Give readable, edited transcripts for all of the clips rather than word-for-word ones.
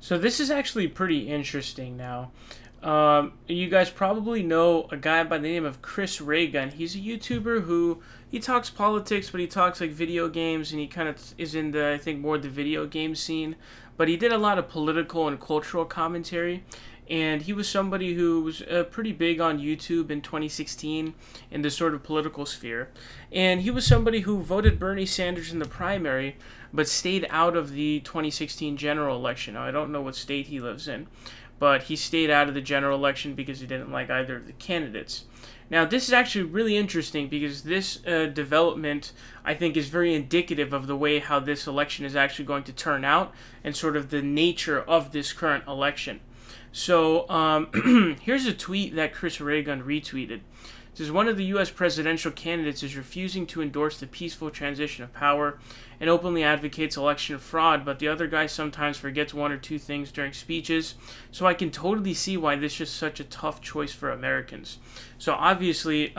So this is actually pretty interesting now. You guys probably know a guy by the name of Chris Raygun. He's a YouTuber who he talks politics, but he talks like video games, and he kind of is in the, I think, more the video game scene. But he did a lot of political and cultural commentary, and he was somebody who was pretty big on YouTube in 2016 in the sort of political sphere. And he was somebody who voted Bernie Sanders in the primary, but stayed out of the 2016 general election. Now, I don't know what state he lives in, but he stayed out of the general election because he didn't like either of the candidates. Now, this is actually really interesting because this development, I think, is very indicative of the way how this election is actually going to turn out and sort of the nature of this current election. So, here's a tweet that Chris Raygun retweeted. It says, one of the U.S. presidential candidates is refusing to endorse the peaceful transition of power and openly advocates election fraud, but the other guy sometimes forgets one or two things during speeches, so I can totally see why this is such a tough choice for Americans. So obviously,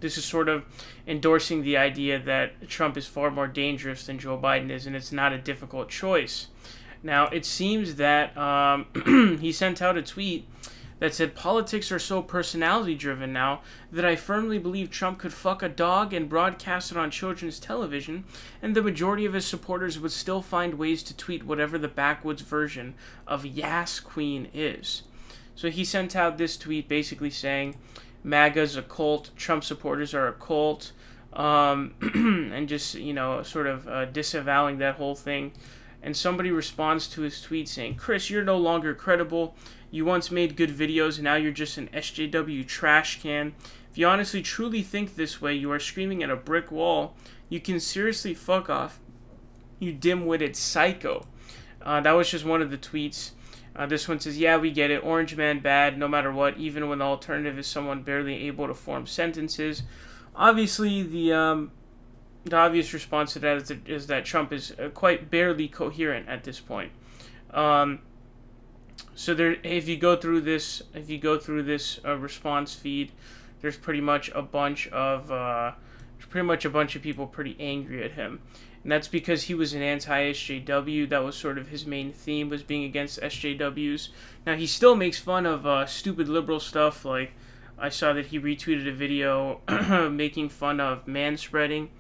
this is sort of endorsing the idea that Trump is far more dangerous than Joe Biden is, and it's not a difficult choice. Now, it seems that he sent out a tweet that said, politics are so personality-driven now that I firmly believe Trump could fuck a dog and broadcast it on children's television, and the majority of his supporters would still find ways to tweet whatever the backwoods version of Yas Queen is. So he sent out this tweet basically saying, MAGA's a cult, Trump supporters are a cult, and just, you know, sort of disavowing that whole thing. And somebody responds to his tweet saying, Chris, you're no longer credible. You once made good videos, and now you're just an SJW trash can. If you honestly truly think this way, you are screaming at a brick wall. You can seriously fuck off, you dim-witted psycho. That was just one of the tweets. This one says, yeah, we get it. Orange man bad, no matter what, even when the alternative is someone barely able to form sentences. Obviously, the obvious response to that is that Trump is quite barely coherent at this point. So there, if you go through this response feed, there's pretty much a bunch of people pretty angry at him, and that's because he was an anti-SJW. That was sort of his main theme, was being against SJWs. Now he still makes fun of stupid liberal stuff. Like I saw that he retweeted a video making fun of manspreading.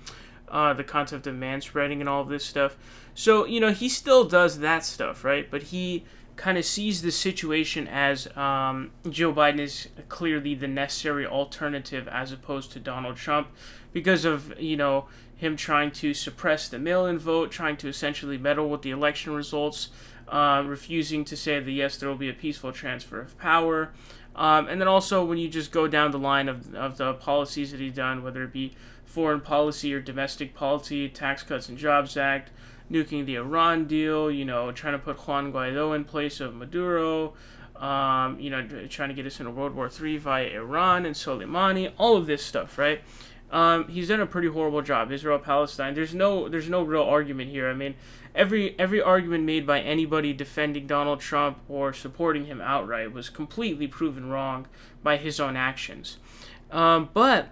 The concept of manspreading and all of this stuff. So, you know, he still does that stuff, right? But he kind of sees the situation as Joe Biden is clearly the necessary alternative as opposed to Donald Trump because of, you know, him trying to suppress the mail-in vote, trying to essentially meddle with the election results, refusing to say that, yes, there will be a peaceful transfer of power. And then also when you just go down the line of the policies that he's done, whether it be foreign policy or domestic policy, Tax Cuts and Jobs Act, nuking the Iran deal, you know, trying to put Juan Guaido in place of Maduro, you know, trying to get us into World War III via Iran and Soleimani, all of this stuff, right? He's done a pretty horrible job. Israel, Palestine. There's no real argument here. I mean, every argument made by anybody defending Donald Trump or supporting him outright was completely proven wrong by his own actions. But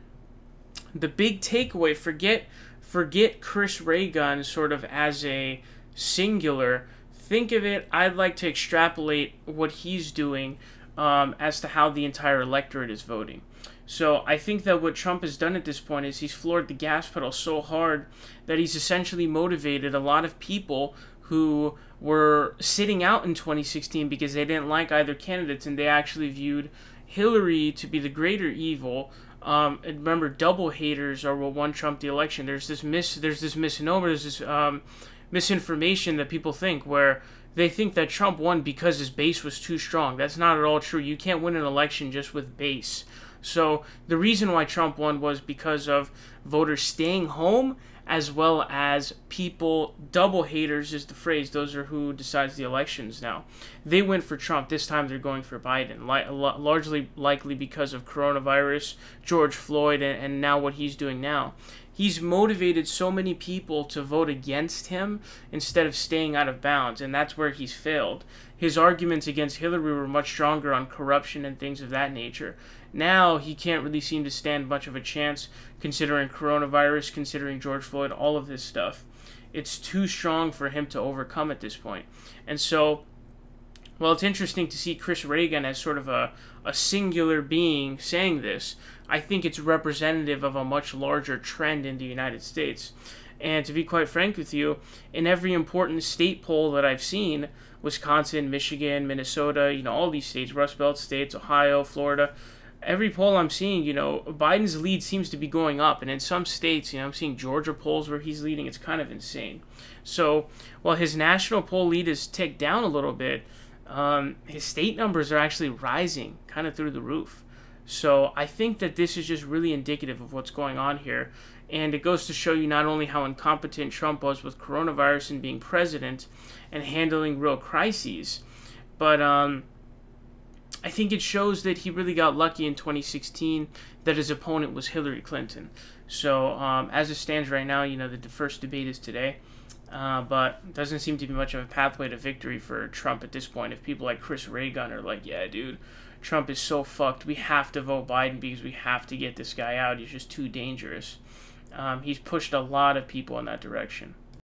the big takeaway, forget Chris Raygun sort of as a singular. Think of it, I'd like to extrapolate what he's doing as to how the entire electorate is voting. So I think that what Trump has done at this point is he's floored the gas pedal so hard that he's essentially motivated a lot of people who were sitting out in 2016 because they didn't like either candidates and they actually viewed Hillary to be the greater evil. And remember, double haters are what won Trump the election. There's this misnomer, there's this misinformation that people think where they think that Trump won because his base was too strong. That's not at all true. You can't win an election just with base. So the reason why Trump won was because of voters staying home, as well as people, double haters is the phrase, those are who decides the elections now. They went for Trump. This time they're going for Biden, largely likely because of coronavirus, George Floyd, and now what he's doing now. He's motivated so many people to vote against him instead of staying out of bounds, and that's where he's failed. His arguments against Hillary were much stronger on corruption and things of that nature. Now he can't really seem to stand much of a chance considering coronavirus, considering George Floyd, all of this stuff. It's too strong for him to overcome at this point. And so, well, it's interesting to see Chris Reagan as sort of a singular being saying this. I think it's representative of a much larger trend in the United States. And to be quite frank with you, in every important state poll that I've seen, Wisconsin, Michigan, Minnesota, all these states, Rust Belt states, Ohio, Florida, every poll I'm seeing, Biden's lead seems to be going up. And in some states, I'm seeing Georgia polls where he's leading. It's kind of insane. So while his national poll lead has ticked down a little bit, his state numbers are actually rising kind of through the roof. So I think that this is just really indicative of what's going on here. And it goes to show you not only how incompetent Trump was with coronavirus and being president and handling real crises, but I think it shows that he really got lucky in 2016 that his opponent was Hillary Clinton. So as it stands right now, the first debate is today. But doesn't seem to be much of a pathway to victory for Trump at this point. If people like Chris Reagan are like, yeah, dude, Trump is so fucked. We have to vote Biden because we have to get this guy out. He's just too dangerous. He's pushed a lot of people in that direction.